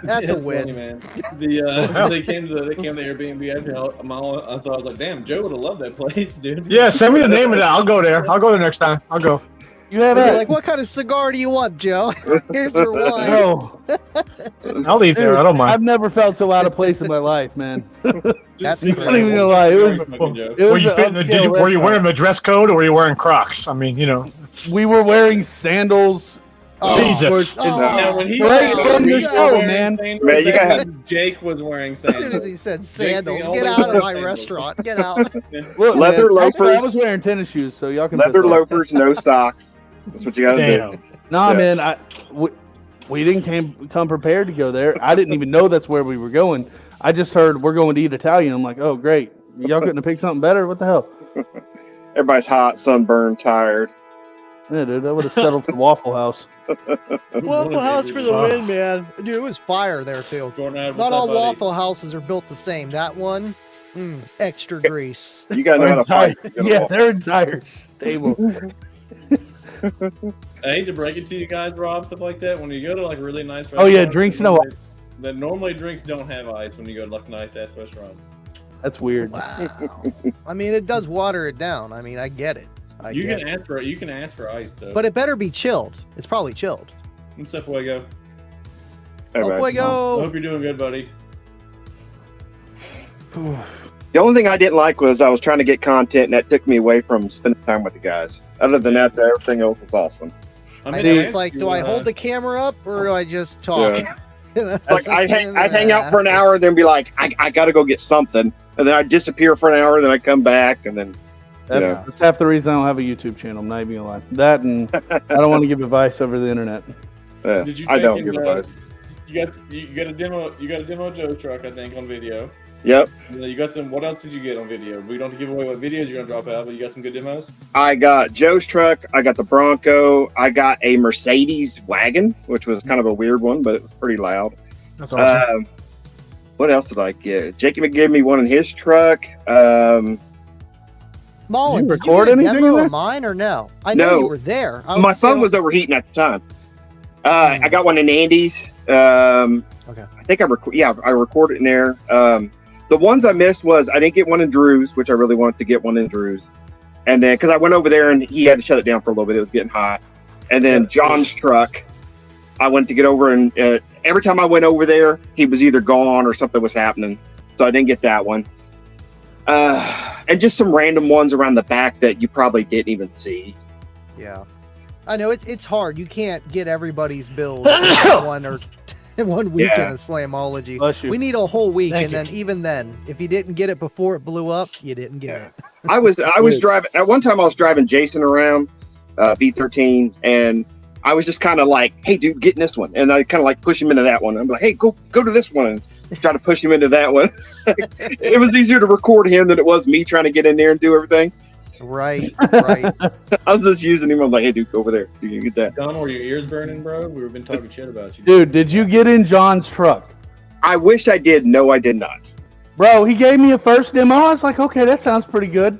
That's a win, funny, man. They came to the Airbnb. I thought I was like, damn, Joe would have loved that place, dude. Yeah, send me the name of that. I'll go there. I'll go there next time. I'll go. You have You're like, what kind of cigar do you want, Joe? Here's your wine. No. I'll eat there. I don't mind. I've never felt so out of place in my life, man. That's I'm not crazy. even gonna lie. It Were was you an upscale were you wearing restaurant. the dress code or were you wearing Crocs? I mean, We were wearing sandals. Jesus. Now, when he Right said from he the was show, wearing man. sandals, Man, you that got- meant Jake was wearing As soon as sandals. he said Jake's the sandals, only get one out of with my sandals. restaurant. Get out. Look, Leather man, actually, loafers. I was wearing tennis shoes, so y'all can. Leather piss off. loafers, no stock. That's what you gotta Damn. do. Nah, Yeah. man, we didn't come prepared to go there. I didn't even know that's where we were going. I just heard we're going to eat Italian. I'm like, oh great, y'all couldn't have picked something better. What the hell? Everybody's hot, sunburned, tired. Yeah, dude, I would have settled for Waffle House. Waffle House for the win, man. Dude, it was fire there too. Jordan, what's Not up, all buddy? Waffle Houses are built the same. That one, extra grease. You gotta know how to fight. You gotta Yeah, walk. their entire table. I hate to break it to you guys, Rob, stuff like that. When you go to like really nice Oh, yeah, restaurants, drinks that no normally- that normally drinks don't have ice when you go to like nice ass restaurants. That's weird. Wow. I mean, it does water it down. I mean, I get it. You can ask for ice though. But it better be chilled. It's probably chilled. What's up, Fuego? Hey, Oh, man. I Fuego. hope you're doing good, buddy. The only thing I didn't like was I was trying to get content, and that took me away from spending time with the guys. Other than that, everything else was awesome. I I mean, know, I it's like, asked do you, I hold the camera up or do I just talk? Like I'd hang out for an hour, then be like, I gotta go get something, and then I'd disappear for an hour, then I'd come back, and then That's half the reason I don't have a YouTube channel. I'm not even gonna lie. That and I don't want to give advice over the internet. Did you I take don't him, give a fuck. You got a demo Joe truck, I think, on video. Yep, And then you got some. What else did you get on video? We don't have to give away what videos you're gonna drop out, but you got some good demos. I got Joe's truck, I got the Bronco, I got a Mercedes wagon, which was kind of a weird one, but it was pretty loud. That's awesome. What else did I get? Jacob gave me one in his truck. Mullen, Did you did you record get a anything in demo there? of mine or no? I know No. you were there. My phone was overheating at the time. I got one in Andy's. Okay. I think I recorded in there. The ones I missed was I didn't get one in Drew's, which I really wanted to get one in Drew's. And then, because I went over there and he had to shut it down for a little bit, it was getting hot. And then John's truck, I went to get over, and every time I went over there, he was either gone or something was happening. So I didn't get that one. And just some random ones around the back that you probably didn't even see. Yeah. I know it's hard. You can't get everybody's build in one week Yeah. in a Slamology. Bless you. We need a whole week, Thank and you. then even then, if you didn't get it before it blew up, you didn't get it. I was driving at one time. I was driving Jason around V13, and I was just kind of like, "Hey, dude, get in this one," and I kind of like push him into that one. I'm like, "Hey, go to this one," and try to push him into that one. It was easier to record him than it was me trying to get in there and do everything. Right, right. I was just using him. I'm like, "Hey, dude, go over there. You can get that." Don, were your ears burning, bro? We've been talking shit about you. Dude, did you get in John's truck? I wished I did. No, I did not. Bro, he gave me a first demo. I was like, okay, that sounds pretty good.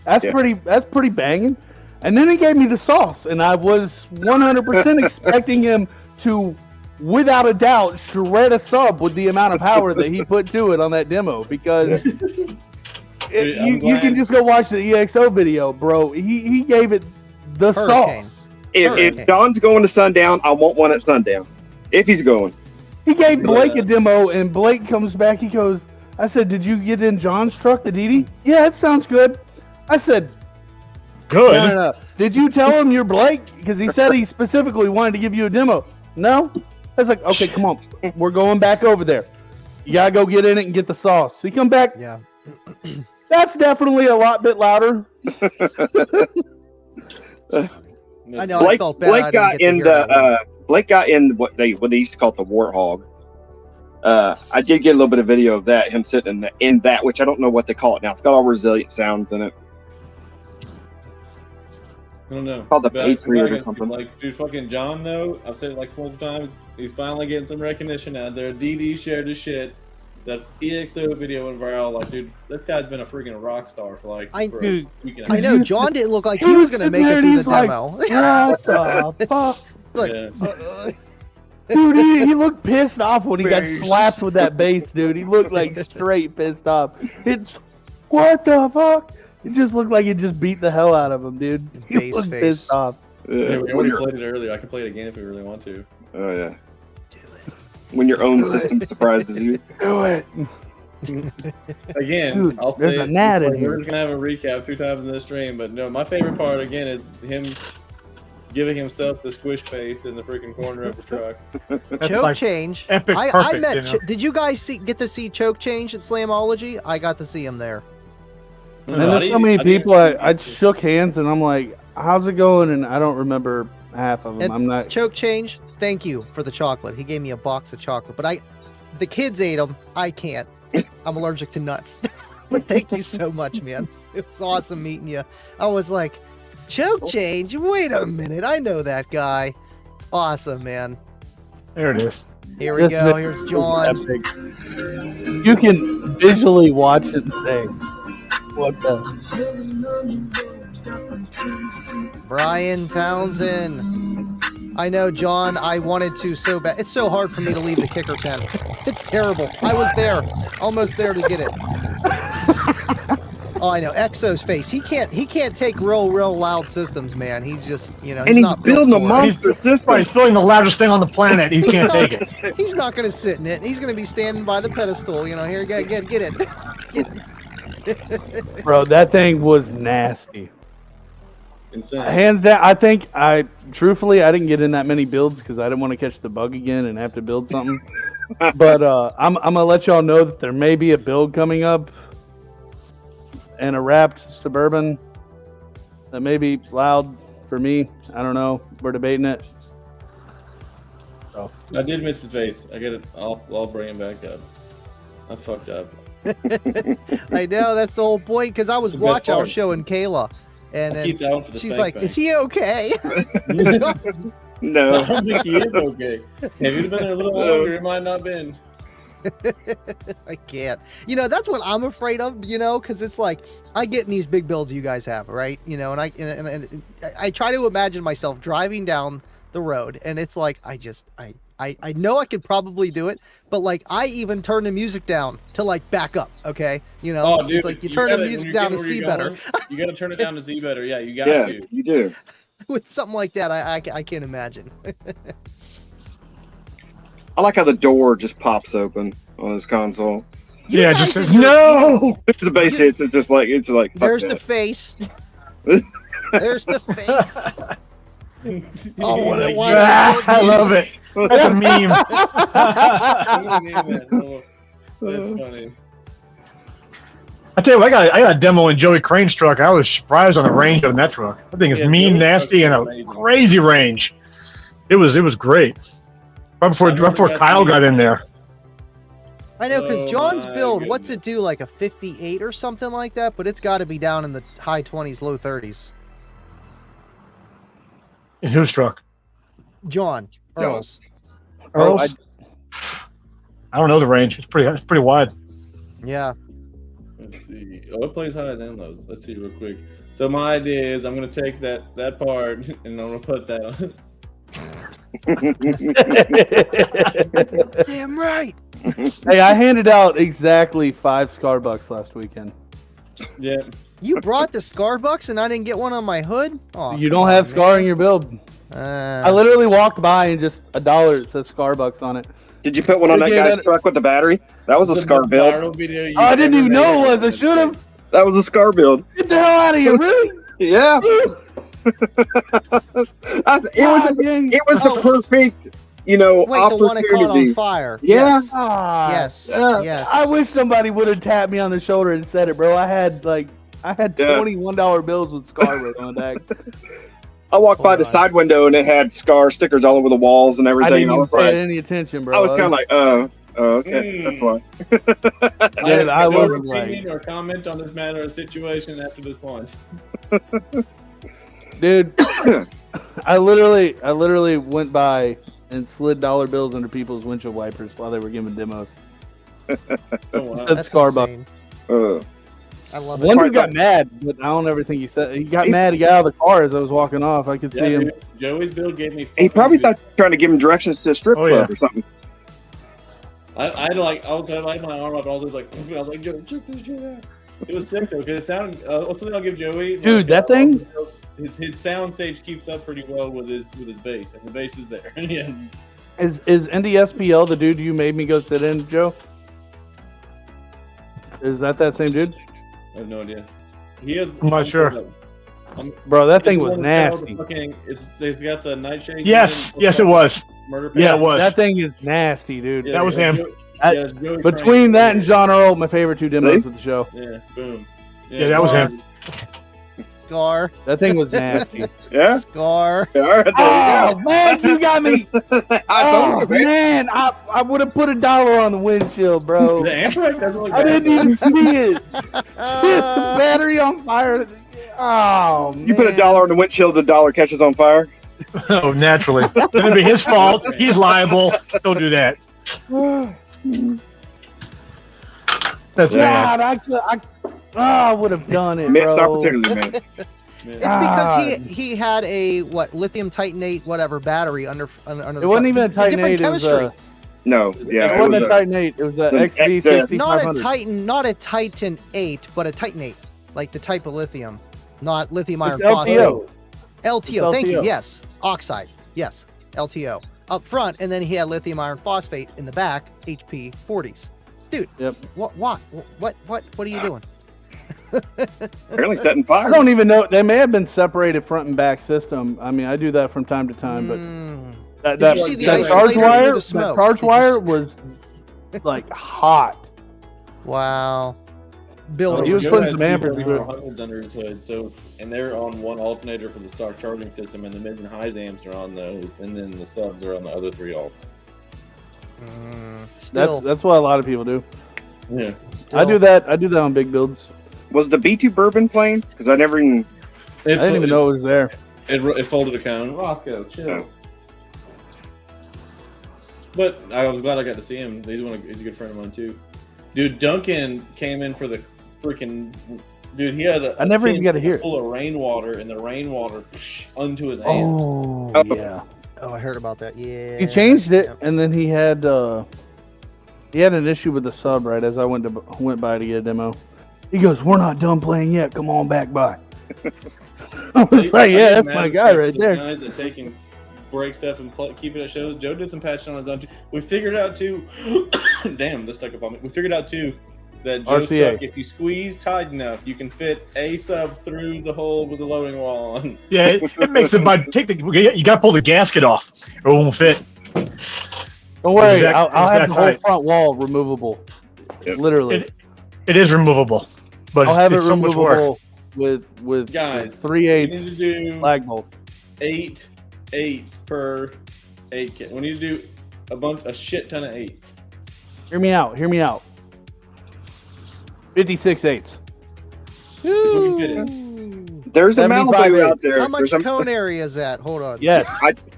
That's Yeah. pretty banging. And then he gave me the sauce, and I was 100% expecting him to, without a doubt, shred a sub with the amount of power that he put to it on that demo. Because Dude, I'm you glad. can just go watch the EXO video, bro. He gave it the Hurricane. sauce. If Okay. Don's going to sundown, I want one at sundown. If he's going, He gave Blake a demo, and Blake comes back. He goes, I said, did you get in John's truck, the DD? Yeah, it sounds good. I said, good. No. Did you tell him you're Blake? Because he said he specifically wanted to give you a demo. No? I was like, okay, come on. We're going back over there. You gotta go get in it and get the sauce. He come back. Yeah. That's definitely a lot bit louder. I know. I felt bad. I Blake got didn't get to hear that one. Blake got in what they used to call it the warthog. I did get a little bit of video of that, him sitting in that, which I don't know what they call it now. It's got all resilient sounds in it. I don't know. Called the But Patriot or something. Like, dude, fucking John, though, I've said it like 4 times. He's finally getting some recognition out there. DD shared his shit. That EXO video went viral. Like, dude, this guy's been a freaking rock star for like for a week and a I half. know John didn't look like he was gonna make it through the demo. What the fuck? It's like, Yeah. Dude, he looked pissed off when he got slapped with that bass, dude. He looked like straight pissed off. It's what the fuck? It just looked like it just beat the hell out of him, dude. He Bass looked face. pissed off. Yeah, we already played it earlier. I can play it again if we really want to. Oh yeah. When your own system surprises you. Do it. Again, Dude, I'll there's say a it, gnat in we're here. just gonna have a recap 2 times in this stream, but no, my favorite part again is him giving himself the squish face in the freaking corner of the truck. That's choke like change. epic I perfect, met. you know? Did you guys get to see choke change at Slamology? I got to see him there. And there's so many people I shook hands and I'm like, how's it going? And I don't remember half of them. And I'm not. Choke change. Thank you for the chocolate. He gave me a box of chocolate, but the kids ate them. I can't. I'm allergic to nuts. But thank you so much, man. It was awesome meeting you. I was like, choke change? Wait a minute. I know that guy. It's awesome, man. There it is. Here we This go. video Here's was John. epic. You can visually watch it and say, what the? Brian Townsend. I know, John. I wanted to so bad. It's so hard for me to leave the kicker tent. It's terrible. I was there, almost there to get it. Oh, I know. Exo's face. He can't take real loud systems, man. He's just, he's And he's not built building a for it. monster system. Probably throwing the loudest thing on the planet. He can't take it. He's not going to sit in it. He's going to be standing by the pedestal. Here, get it. Get it. Bro, that thing was nasty. Insane. Hands down, I think truthfully, I didn't get in that many builds because I didn't want to catch the bug again and have to build something. But I'm gonna let y'all know that there may be a build coming up and a wrapped Suburban that may be loud for me. I don't know. We're debating it. So. I did miss his face. I get it. I'll bring him back up. I fucked up. I know, that's the whole point. Because I was The best watching, I was part. showing Kayla, and I'll keep that one for the she's spank like, bank. "Is he okay?" I No. don't think he is okay. If he'd have been there a little longer, it might not have been. I can't. That's what I'm afraid of. Because it's like I get in these big builds you guys have, right? And I try to imagine myself driving down the road, and it's like I know I could probably do it, but like I even turn the music down to like back up. Okay, Oh, dude, it's like you turn the music down to see better. You got to turn it down to see better. Yeah, you got Yeah, to. you do. With something like that, I can't imagine. I like how the door just pops open on this console. Yeah, guys just says, in your- no! The bass hits, it's like fuck There's the that. face. There's the face. Oh, what a one! I love it. That's a meme. That's funny. I tell you what, I got a demo in Joey Crane's truck. I was surprised on the range on that truck. I think it's Yeah, mean, Joey's nasty, and truck's a amazing. crazy range. It was great. Right before Kyle got in there. I know, because Oh John's my build, what's it goodness. do, like a 58 or something like that? But it's got to be down in the high 20s, low 30s. In whose truck? John, Earl's. Earl's? I- I don't know the range. It's pretty wide. Yeah. Let's see. Oh, it plays higher than those. Let's see real quick. So my idea is I'm gonna take that part and I'm gonna put that on. Damn right. Hey, I handed out exactly 5 Starbucks last weekend. Yeah. You brought the Scarbucks and I didn't get one on my hood? Oh, You don't have Scar in your build. I literally walked by and just $1 it says Starbucks on it. Did you put one on that Okay, guy's that- truck with the battery? That was a The Scar most build. viral video you Oh, I didn't ever even know made. it was. I should have. That was a Scar build. Get the hell out of here, really? Yeah. It was the perfect, Wait, the one opportunity. that caught on fire. Yeah. Yes. Ah, Yes. Yeah. Yes. I wish somebody would have tapped me on the shoulder and said it, bro. I had Yeah. $21 bills with Scar written on the back. I walked by Hold the on. side window and it had Scar stickers all over the walls and I everything. didn't I even was pay like, any attention, bro. I was kind of like, okay, that's why. Dude, I have no wasn't opinion or comment on this matter or situation after this point. Dude, I literally went by and slid dollar bills under people's windshield wipers while they were giving demos. Oh, wow. That's That's Starbucks. insane. Uh, I love it. One dude got mad, but I don't ever think he said he got mad. He got out of the car as I was walking off. I could Yeah, see him. dude, Joey's bill gave me. he probably fucking- thought you were trying to give him directions to a strip Oh, club yeah. or something. I had my arm up, and I was like, I was like, Joey, check this shit out. It was sick though, because it sounded. Something I'll give Joey. Dude, that thing? His sound stage keeps up pretty well with his bass, and the bass is there. Yeah. Is NDSPL the dude you made me go sit in, Joe? Is that same dude? I have no idea. He has. I'm not sure. Bro, that thing It's was the one with the nasty. fucking- it's got the nightshade. Yes, yes, it was. Murder. Yeah, Pack. it was. That thing is nasty, dude. Yeah, That was yeah, him. Joey- I- yeah, Joey Between Frank. that and John Earl, my favorite two demos of the show. Yeah, boom. Yeah, that was him. Scar. That thing was nasty. Yeah? Scar. All right, there Oh you man, you got me. go. I Oh told you, man. man, I would have put $1 on the windshield, bro. The Amtrak doesn't look I bad. didn't even see it. The battery on fire. Oh man. You put $1 on the windshield, the dollar catches on fire. Oh, naturally. It'd be his fault. He's liable. Don't do that. That's bad. God, I would have done it, Missed bro. opportunity, man. It's because God. he had a lithium titanate whatever battery under It wasn't even a Titanate. It was chemistry. a. No, yeah. It It wasn't a was Titanate. It was a An XV6500. not a Titan 8, but a titanate, like the type of lithium, not lithium iron It's phosphate. LTO. LTO. It's Thank you. LTO. Yes, oxide. Yes, LTO up front, and then he had lithium iron phosphate in the back, HP 40s. Dude, Yep. what are you doing? apparently setting fire. I don't even know. They may have been separated front and back system. I mean, I do that from time to time, but that, Did that, you see the that isolator charge through wire, the that smoke? charge Did you wire see- was like hot. Wow. Bill, Oh, he was Joe putting has some two amperage Joey through it. 400s under his hood, and they're on one alternator for the stock charging system, and the mid and highs amps are on those, and then the subs are on the other three alts. still, That's what a lot of people do. Yeah. still. I do that. I do that on big builds. Was the B2 bourbon playing? Because I never even. I didn't even know it was there. It folded a cone. Roscoe, chill. Oh. But I was glad I got to see him. He's a good friend of mine too. Dude, Duncan came in for the freaking. Dude, he had I never even tin got to hear it. full of rainwater, and the rainwater onto his hands. Oh Oh. yeah. Oh, I heard about that. Yeah. He changed it, Yep. and then he had an issue with the sub right as I went by to get a demo. He goes, "We're not done playing yet. Come on back by." I was like, "Yeah, that's my guy right there." Guys that take and break stuff and keep it at shows. Joe did some patching on his own too. We figured out too. Damn, this stuck up on me. We figured out too that Joe's RCA. truck, if you squeeze tight enough, you can fit a sub through the hole with the loading wall on. Yeah, it makes it. But you got to pull the gasket off, or it won't fit. Don't worry, Exact- I'll have the whole exact height. front wall removable. Yep. Literally, It is removable, but I'll have it it's so much work. removable with Guys, 3/8 We need to do lag bolts. 8 eights per 8 kit. We need to do a shit ton of 8s. Hear me out. 56/8. We can fit it. There's a 75 Malibu out there. How much There's a, cone area is that? Hold on. Yes.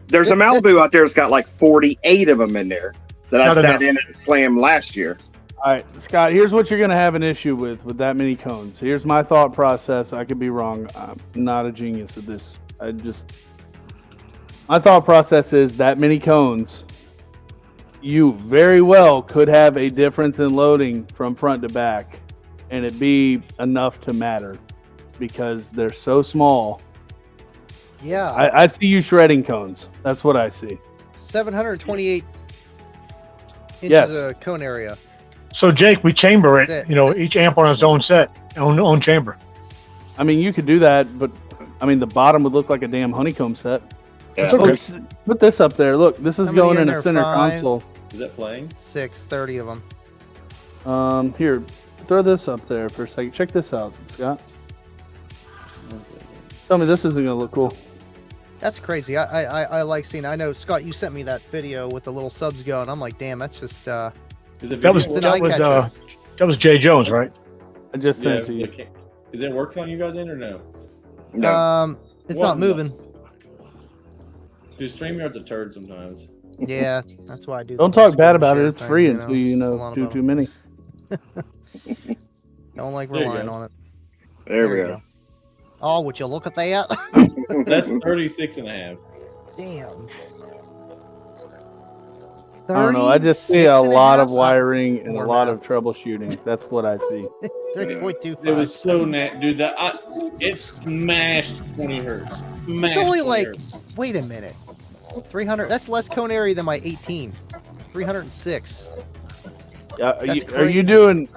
there's a Malibu out there that's got like 48 of them in there that I No, no, sat no. in and slammed last year. All right, Scott. Here's what you're gonna have an issue with that many cones. Here's my thought process. I could be wrong. I'm not a genius at this. My thought process is that many cones. You very well could have a difference in loading from front to back, and it be enough to matter because they're so small. Yeah. I see you shredding cones. That's what I see. 728 inches Yes. of cone area. So Jake, we chamber it. That's it. You know, each amp on its own set, own chamber. I mean, you could do that, but I mean, the bottom would look like a damn honeycomb set. Yeah. Put this up there. Look, this is How many going are in there? a center 5? console. Is that playing? 30 of them. Here, throw this up there for a second. Check this out, Scott. Tell me this isn't gonna look cool. That's crazy. I like seeing. I know, Scott, you sent me that video with the little subs going. I'm like, damn, that's just. Is it That was It's an that was eye-catcher. that was Jay Jones, right? I just yeah, sent it to you. okay. Is it working on you guys in or no? No. It's What not the- moving. Dude, StreamYard's a turd sometimes. Yeah, that's why I do. Don't the talk bad screen about it. share It's thing, free you until you It's a know lot do about too it. many. Don't like There you relying go. on it. There we you go. Oh, would you look at that? That's 36 and a half. Damn. I don't know. I just see a 36 and lot of half? wiring and a More lot math. of troubleshooting. That's what I see. 3.25. It was so dude. It smashed 20 hertz. Smashed only 20 like- hertz. Wait a minute. 300. That's less cone area than my 18. 306. Are That's you crazy. doing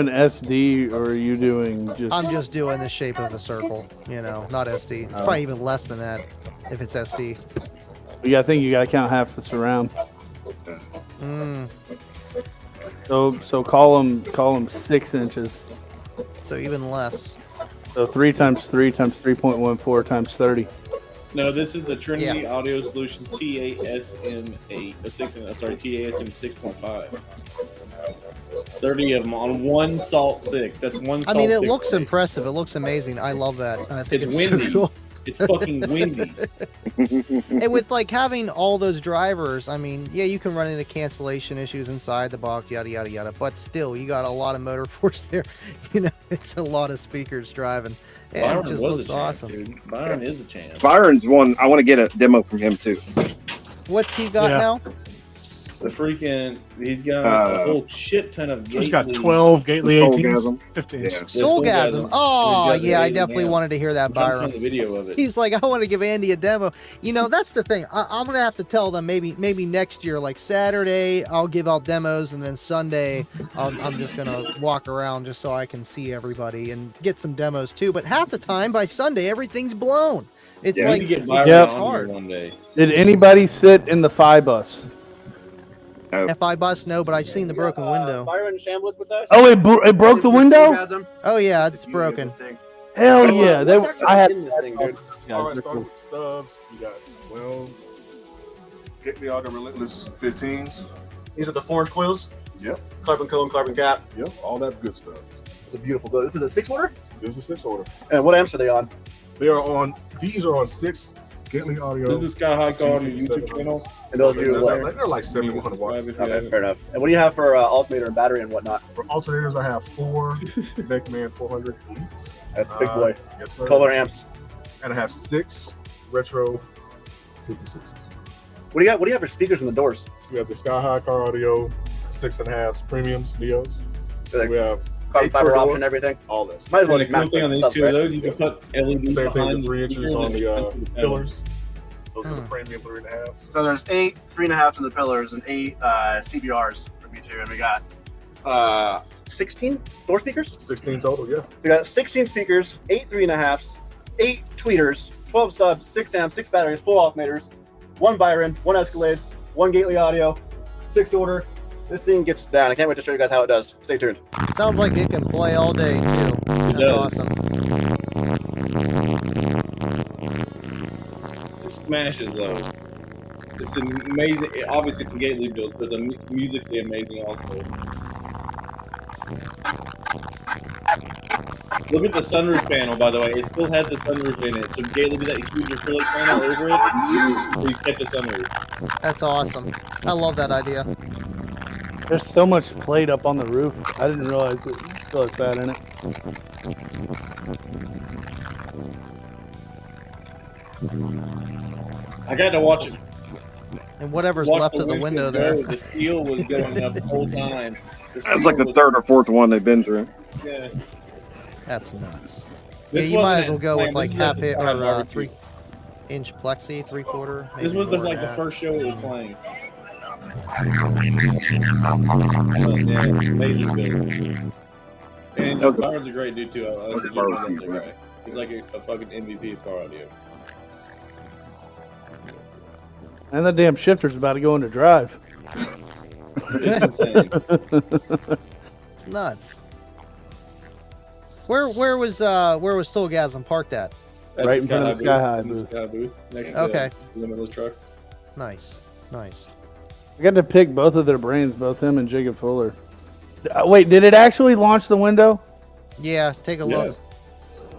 SD or are you doing just? I'm just doing the shape of a circle, not SD. It's probably even less than that if it's SD. Yeah, I think you gotta count half the surround. Mm, So call them 6 inches. so even less. So 3 times 3 times 3.14 times 30. No, this is the Trinity Audio Solutions TASM8. TASM 6.5. 30 of them on one Salt 6. That's one Salt I mean, it 6 looks blade. impressive. It looks amazing. I love that. I think It's it's windy. so cool. It's fucking windy. And with like having all those drivers, I mean, yeah, you can run into cancellation issues inside the box, yada yada yada. But still, you got a lot of motor force there. It's a lot of speakers driving, and Byron it just was looks a champ, awesome. dude. Byron is a champ. Byron's one. I want to get a demo from him too. What's he got Yeah. now? The freaking, he's got a whole shit ton of. He's got Gately- 12 Gately 18s, Soulgasm. 15s. Yeah. Soulgasm. Oh, And he's got yeah, the I 80 definitely amp. wanted to hear that, I'm trying to Byron. find the video of it. He's like, I want to give Andy a demo. That's the thing. I'm gonna have to tell them maybe next year, like Saturday, I'll give out demos, and then Sunday, I'm just gonna walk around just so I can see everybody and get some demos too. But half the time by Sunday, everything's blown. It's Yeah, We like need to get it's, Byron Yep. it's on here hard. one day. Did anybody sit in the Phi bus? FI bus, no, but I've seen the broken window. Byron Shambliss with us. Oh, it broke the window? Soulgasm. Oh yeah, it's Beauty of broken. this thing. Hell So, yeah! what's actually I had in this thing, dude. guys, Alright, they're starting cool. with subs, you got 12. Get the Auto Relentless 15s. These are the forged coils. Yep, Carbon cone, carbon cap. yep, all that good stuff. It's a beautiful boat. This is a 6-order. This is a 6 order. And what amps are they on? These are on 6 Gately Audio. This is the Sky High Quality YouTube channel. And those they're, do they're, like. they're like 7100 watts. Subscribe if you Okay, haven't. fair enough. And what do you have for alternator and battery and whatnot? For alternators, I have 4 Beckman 400 Elites. That's a big boy. Yes, sir. Color amps. And I have 6 Retro 56s. What do you have for speakers in the doors? We have the Sky High Car Audio 6.5s Premiums, Neos. So they're We have carbon 8 per fiber door. option and everything. all this. Might as well The just cool match thing on the these subs, two of right? those, you can put LEDs Same thing, behind the 3 speaker inches on and the it fits with panel. pillars. Those are the premium 3.5s. So there's 8 3.5s in the pillars and 8 CBRs for B2, and we got 16 door speakers. 16 total, yeah. We got 16 speakers, 8 3.5s, 8 tweeters, 12 subs, 6 amps, 6 batteries, 4 alternators, 1 Byron, 1 Escalade, 1 Gately Audio, 6 order. This thing gets down. I can't wait to show you guys how it does. Stay tuned. Sounds like it can play all day too. That's does. awesome. It smashes though. It's amazing. Obviously, from Gately builds, but it's musically amazing also. Look at the sunroof panel, by the way. It still has the sunroof in it. So Gately did that huge acrylic panel over it, so you kept the sunroof. That's awesome. I love that idea. There's so much plate up on the roof. I didn't realize it still has that in it. I got to watch it. And whatever's Watch left of the window there. go. The steel was going up the whole time. That's like the third or fourth one they've been through. Yeah. That's nuts. This yeah, you might as wasn't well go with planned. like This is half a hit or barbecue. 3-inch plexi, 3/4. This maybe was the, more like than the that. first show it was playing. Yeah, amazing build. And Okay. Byron's a great dude too. I like the Barbecue, Byron's a great. He's like a fucking MVP of car audio. And that damn shifter's about to go into drive. It's insane. It's nuts. Where was Soulgasm parked at? Right in front of the Sky High in the booth. Sky booth next Okay. to the Limitless truck. Nice. Nice. I got to pick both of their brains, both him and Jacob Fuller. Wait, did it actually launch the window? Yeah, take a look.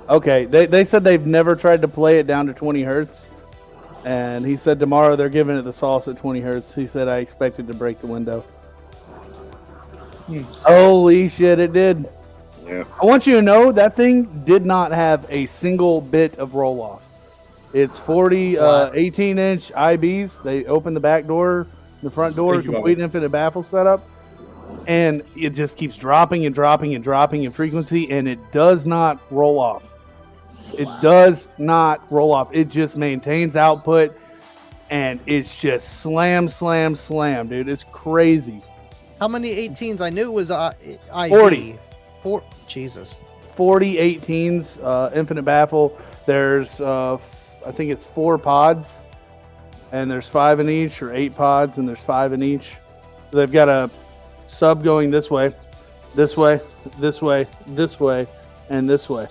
Okay, they said they've never tried to play it down to 20 hertz. And he said tomorrow they're giving it the sauce at 20 hertz. He said I expected to break the window. Holy shit, it did. Yeah. I want you to know that thing did not have a single bit of roll off. It's 40 18-inch IBs. They open the back door, the front door, Thank you, complete Bubba. infinite baffle setup. And it just keeps dropping and dropping and dropping in frequency, and it does not roll off. It does not roll off. It just maintains output, and it's just slam, slam, slam, dude. It's crazy. How many 18s? I knew it was IB. 40. Jesus. 40 18s, infinite baffle. There's, I think it's 4 pods, and there's 5 in each, or 8 pods, and there's 5 in each. So they've got a sub going this way, this way, this way, this way, and this way.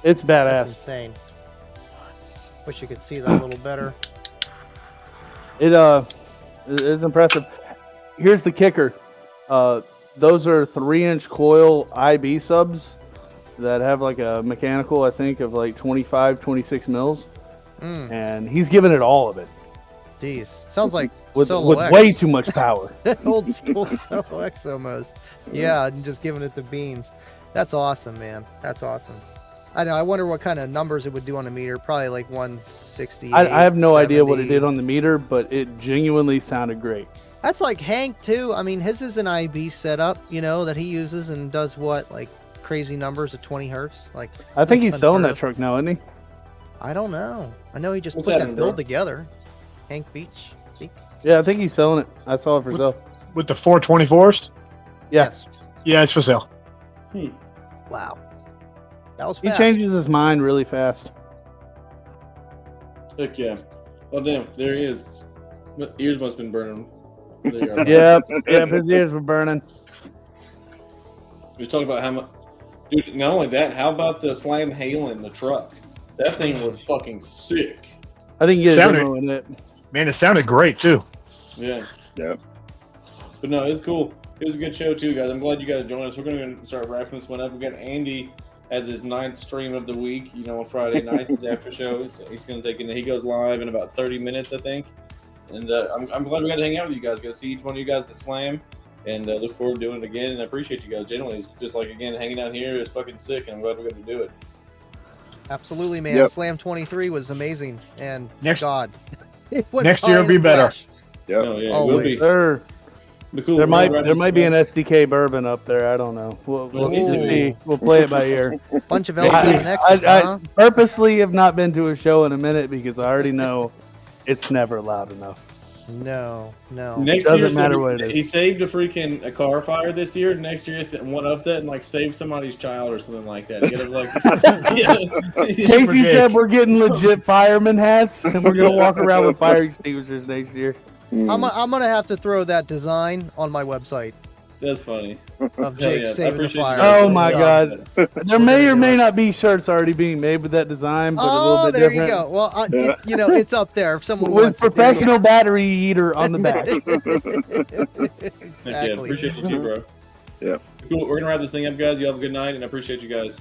It's That's badass. insane. Wish you could see that a little better. It is impressive. Here's the kicker. Those are 3-inch coil IB subs that have like a mechanical, I think, of like 25, 26 mils. And he's giving it all of it. Jeez. Sounds like With Solo X. way too much power. Old school Solo X almost. Yeah, and just giving it the beans. That's awesome, man. That's awesome. I know. I wonder what kind of numbers it would do on a meter. Probably like 160. I have no idea what it did on the meter, but it genuinely sounded great. That's like Hank too. I mean, his is an IB setup, you know, that he uses and does what, like crazy numbers at 20 hertz. Like I think he's selling unheard that of. truck now, isn't he? I don't know. I know he just What's put that happening, build bro? together. Hank Beach. Yeah, I think he's selling it. I saw it for sale. With the 424s? Yeah. Yes. Yeah, it's for sale. Wow. That was He fast. changes his mind really fast. Heck yeah. Oh damn, there he is. Ears must have been burning. There you are. Yep, his ears were burning. We was talking about how much. Dude, not only that, how about the Slam Halen, the truck? That thing was fucking sick. I think you get a Sounded- demo in it. Man, it sounded great too. Yeah. Yeah. But no, it's cool. It was a good show too, guys. I'm glad you guys joined us. We're going to start wrapping this one up. We got Andy as his 9th stream of the week. You know, on Friday nights, his after show. He's going to take it. He goes live in about 30 minutes, I think. And I'm glad we got to hang out with you guys. Got to see each one of you guys that slam, and look forward to doing it again. And I appreciate you guys. Generally, it's just like again, hanging out here is fucking sick, and I'm glad we got to do it. Absolutely, man. Yep. Slam 23 was amazing. And Next- God. It went next by year will in be a better. flash. Yep. No, yeah, Always. we'll be. There The cool. there might we'll wrap there this might be up. an SDK bourbon up there. I don't know. We'll Ooh. see. We'll play it by ear. Bunch of I, L7Xs, huh? I purposely have not been to a show in a minute because I already know it's never loud enough. No. Next Doesn't year, matter what it is. he saved a car fire this year. Next year, he's one up that and like save somebody's child or something like that. Get it like, Casey said we're getting legit fireman hats and we're gonna walk around with fire extinguishers next year. I'm gonna have to throw that design on my website That's funny. of Hell Jake yeah. I saving the appreciate fire. you guys. Oh my God. There may or may not be shirts already being made with that design, but a Oh, little bit there different. you go. Well, you know, it's up there if someone With wants it. professional battery eater on the back. Heck yeah, Exactly. appreciate you too, bro. Yeah. Cool. We're gonna wrap this thing up, guys. You have a good night, and I appreciate you guys.